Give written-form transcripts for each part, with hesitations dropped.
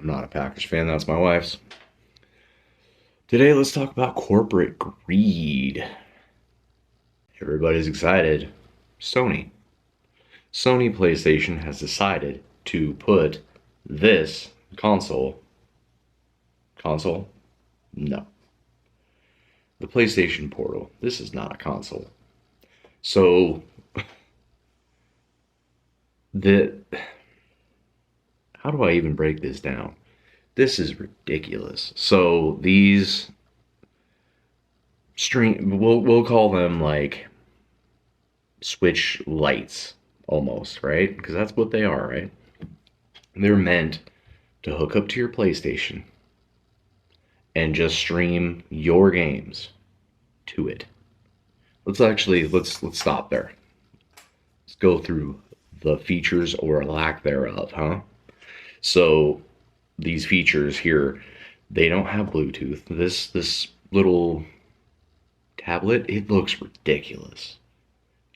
I'm not a Packers fan, that's my wife's. Today, let's talk about corporate greed. Everybody's excited. Sony. Sony PlayStation has decided to put this console. No. The PlayStation Portal. This is not a console. So, how do I even break this down? This is ridiculous. So these we'll call them like Switch lights almost, right? Because that's what they are, right? They're meant to hook up to your PlayStation and just stream your games to it. Let's stop there. Let's go through the features or lack thereof, huh? So these features here, they don't have Bluetooth. This little tablet, it looks ridiculous.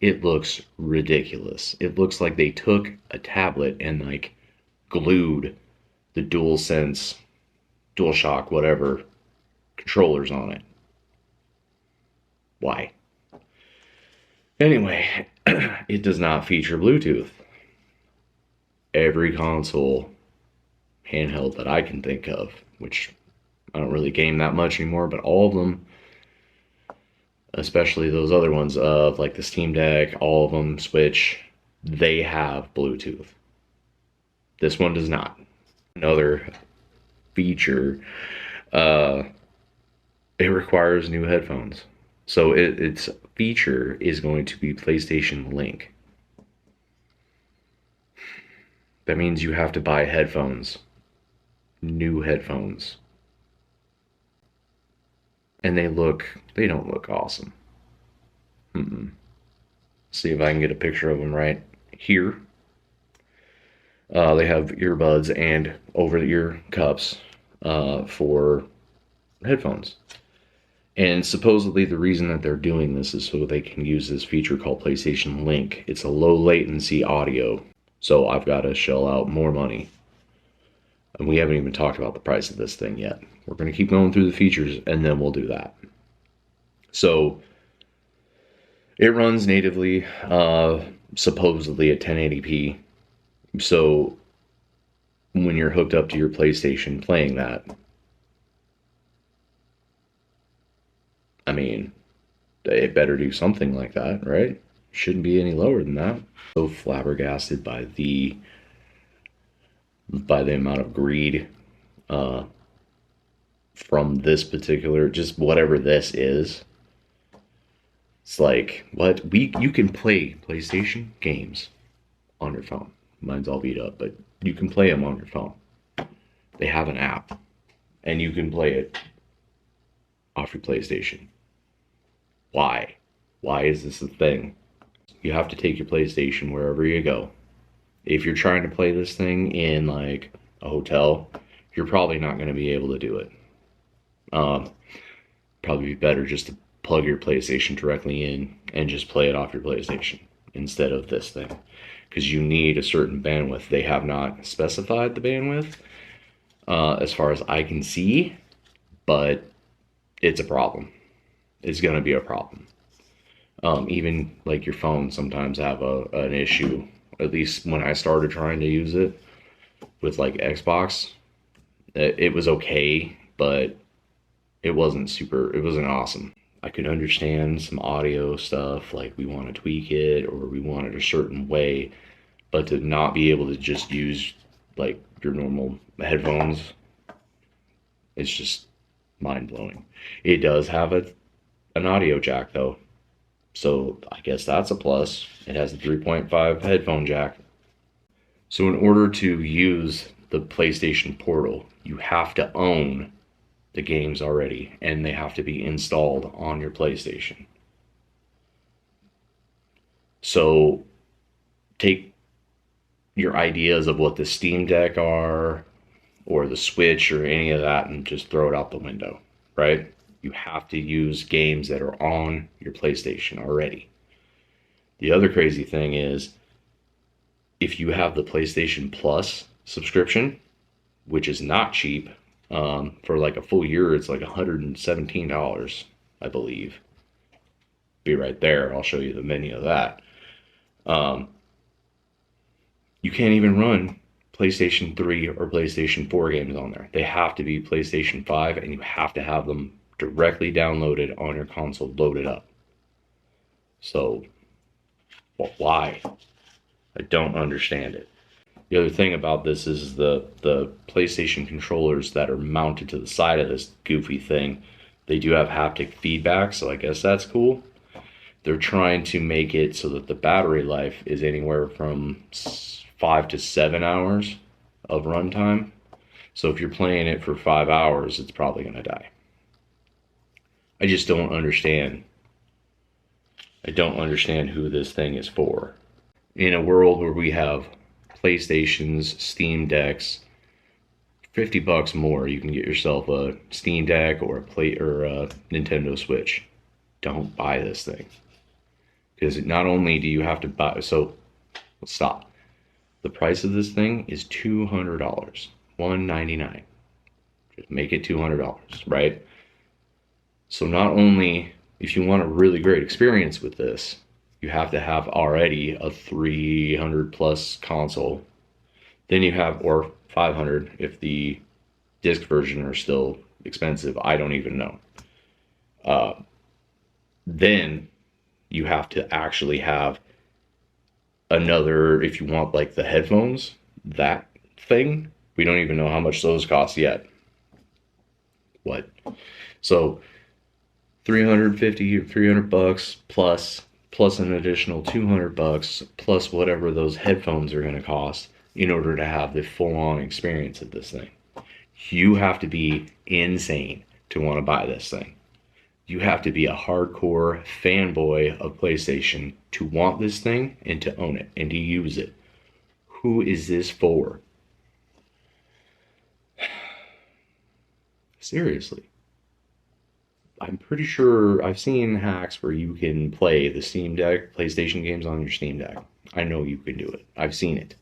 It looks ridiculous. It looks like they took a tablet and like glued the DualSense, DualShock, whatever controllers on it. Why? Anyway, it does not feature Bluetooth. Every console handheld that I can think of, which I don't really game that much anymore, but all of them, especially those other ones of like the Steam Deck, all of them, Switch, they have Bluetooth. This one does not. Another feature, it requires new headphones. So its feature is going to be PlayStation Link. That means you have to buy headphones. New headphones. And they don't look awesome. See if I can get a picture of them right here. They have earbuds and over-the-ear cups for headphones. And supposedly the reason that they're doing this is so they can use this feature called PlayStation Link. It's a low latency audio. So I've got to shell out more money. And we haven't even talked about the price of this thing yet. We're going to keep going through the features and then we'll do that. So it runs natively, supposedly at 1080p. So when you're hooked up to your PlayStation playing that, I mean, they better do something like that, right? Shouldn't be any lower than that. So flabbergasted by the amount of greed from this particular, just whatever this is. It's like, what? You can play PlayStation games on your phone. Mine's all beat up, but you can play them on your phone. They have an app, and you can play it off your PlayStation. Why? Why is this a thing? You have to take your PlayStation wherever you go. If you're trying to play this thing in like a hotel, you're probably not going to be able to do it. Probably be better just to plug your PlayStation directly in and just play it off your PlayStation instead of this thing, because you need a certain bandwidth. They have not specified the bandwidth as far as I can see, but it's a problem. It's going to be a problem. Even like your phone sometimes have an issue. At least when I started trying to use it with like Xbox, it was okay, but it wasn't awesome. I could understand some audio stuff, like we want to tweak it or we want it a certain way, but to not be able to just use like your normal headphones, it's just mind-blowing. It does have an audio jack though, so I guess that's a plus. It has a 3.5 headphone jack. So in order to use the PlayStation Portal, you have to own the games already, and they have to be installed on your PlayStation. So take your ideas of what the Steam Deck are, or the Switch, or any of that, and just throw it out the window, right? You have to use games that are on your PlayStation already. The other crazy thing is, if you have the PlayStation Plus subscription, which is not cheap. For like a full year, it's like $117, I believe. Be right there. I'll show you the menu of that. Um, you can't even run PlayStation 3 or PlayStation 4 games on there. They have to be PlayStation 5, and you have to have them directly downloaded on your console, loaded up. So, why? I don't understand it. The other thing about this is the PlayStation controllers that are mounted to the side of this goofy thing. They do have haptic feedback, so I guess that's cool. They're trying to make it so that the battery life is anywhere from 5 to 7 hours of runtime. So if you're playing it for 5 hours, it's probably going to die. I just don't understand. I don't understand who this thing is for. In a world where we have PlayStations, Steam Decks, $50 more, you can get yourself a Steam Deck or a Nintendo Switch. Don't buy this thing. Because not only do you have to buy, so let's stop. The price of this thing is $200, $199. Just make it $200, right? So not only, if you want a really great experience with this, you have to have already a 300 plus console. Then you have, or 500 if the disc version are still expensive. I don't even know. Then you have to actually have another, if you want like the headphones, that thing, we don't even know how much those cost yet. What? So 350 or $300 plus an additional $200 plus whatever those headphones are going to cost in order to have the full-on experience of this thing. You have to be insane to want to buy this thing. You have to be a hardcore fanboy of PlayStation to want this thing and to own it and to use it. Who is this for? Seriously. I'm pretty sure I've seen hacks where you can play the Steam Deck, PlayStation games on your Steam Deck. I know you can do it. I've seen it.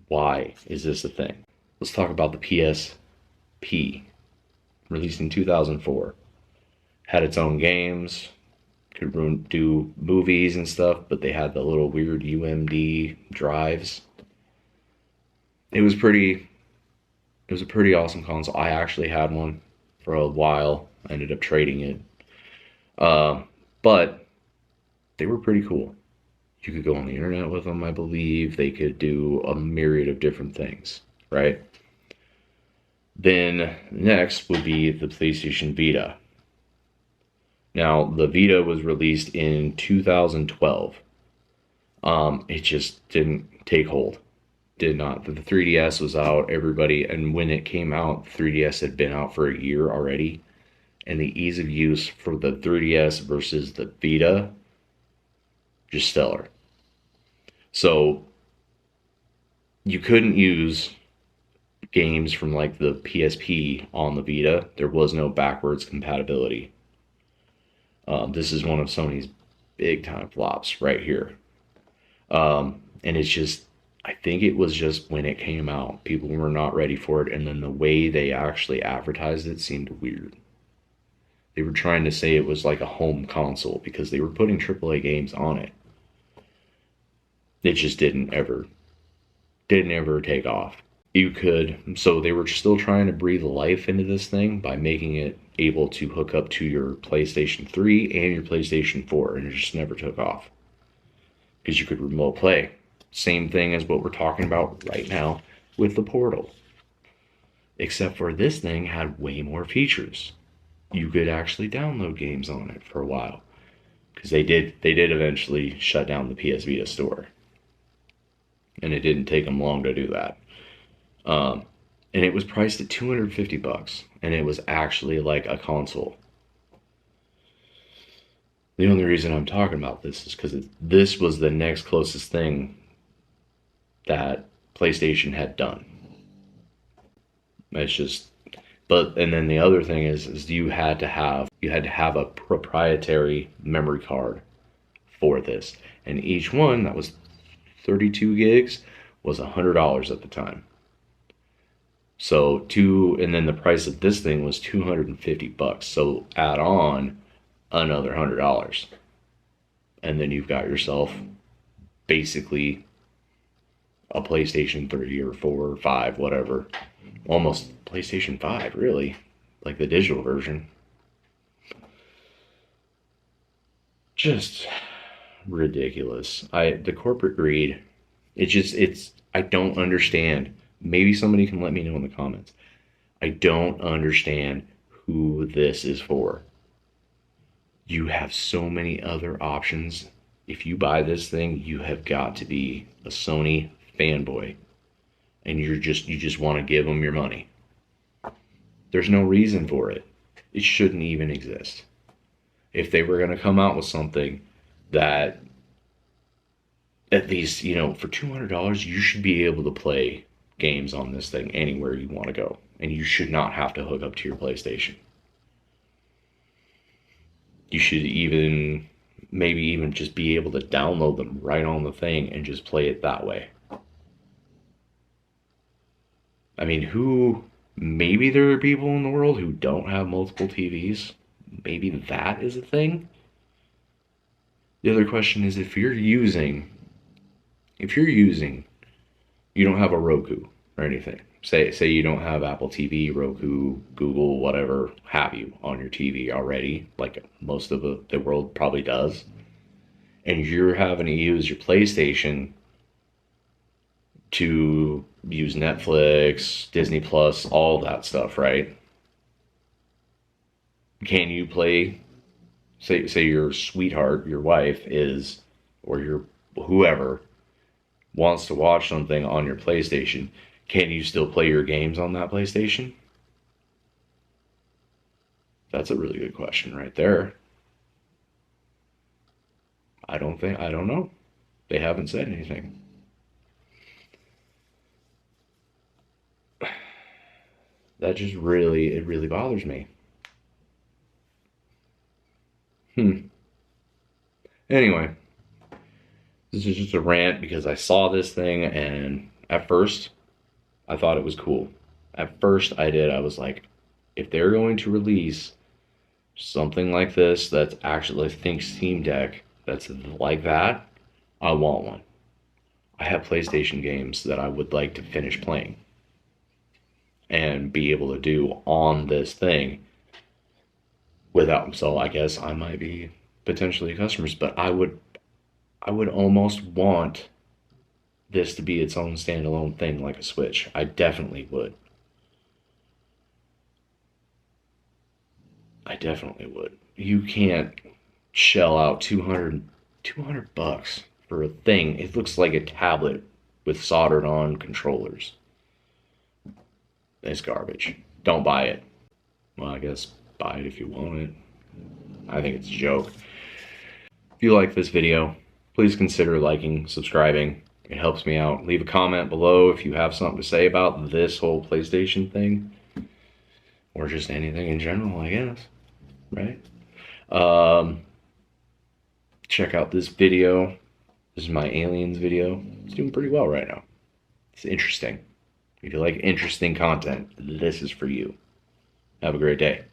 Why is this a thing? Let's talk about the PSP. Released in 2004. Had its own games, could do movies and stuff, but they had the little weird UMD drives. It was a pretty awesome console. I actually had one for a while. I ended up trading it. But they were pretty cool. You could go on the internet with them, I believe. They could do a myriad of different things, right? Then next would be the PlayStation Vita. Now, the Vita was released in 2012. It just didn't take hold. Did not. The 3DS was out, everybody, and when it came out, 3DS had been out for a year already. And the ease of use for the 3DS versus the Vita, just stellar. So, you couldn't use games from like the PSP on the Vita. There was no backwards compatibility. This is one of Sony's big time flops right here. And it's just, I think it was just when it came out, people were not ready for it. And then the way they actually advertised it seemed weird. They were trying to say it was like a home console because they were putting AAA games on it. It just didn't ever take off. So they were still trying to breathe life into this thing by making it able to hook up to your PlayStation 3 and your PlayStation 4, and it just never took off. Because you could remote play. Same thing as what we're talking about right now with the Portal. Except for this thing had way more features. You could actually download games on it for a while. Because they did eventually shut down the PS Vita store. And it didn't take them long to do that. And it was priced at $250, and it was actually like a console. The only reason I'm talking about this is because this was the next closest thing that PlayStation had done. It's just, and then the other thing is you had to have a proprietary memory card for this, and each one that was 32 gigs was $100 at the time. And then the price of this thing was $250. So add on another $100. And then you've got yourself basically a PlayStation 3 or 4 or 5, whatever. Almost PlayStation 5, really. Like the digital version. Just ridiculous. The corporate greed, I don't understand. Maybe somebody can let me know in the comments. I don't understand who this is for. You have so many other options. If you buy this thing, you have got to be a Sony fanboy, and you just want to give them your money. There's no reason for it. It shouldn't even exist. If they were going to come out with something that at least, for $200, you should be able to play games on this thing anywhere you want to go, and you should not have to hook up to your PlayStation. You should maybe even just be able to download them right on the thing and just play it that way. I mean, maybe there are people in the world who don't have multiple TVs. Maybe that is a thing. The other question is, if you're using, you don't have a Roku or anything. Say you don't have Apple TV, Roku, Google, whatever have you on your TV already, like most of the world probably does, and you're having to use your PlayStation to use Netflix, Disney Plus, all that stuff, right? Can you play, say your sweetheart, your wife is, or your whoever wants to watch something on your PlayStation, can you still play your games on that PlayStation? That's a really good question right there. I don't know. They haven't said anything. That just really bothers me. Anyway, this is just a rant because I saw this thing, and at first I thought it was cool. At first I was like, if they're going to release something like this that's actually, think Steam Deck, that's like that, I want one. I have PlayStation games that I would like to finish playing and be able to do on this thing without, so I guess I might be potentially customers, but I would almost want this to be its own standalone thing like a Switch. I definitely would. You can't shell out 200 bucks for a thing. It looks like a tablet with soldered on controllers. It's garbage. Don't buy it. Well, I guess buy it if you want it. I think it's a joke. If you like this video, please consider liking, subscribing. It helps me out. Leave a comment below if you have something to say about this whole PlayStation thing. Or just anything in general, I guess. Right? Check out this video. This is my aliens video. It's doing pretty well right now. It's interesting. If you like interesting content, this is for you. Have a great day.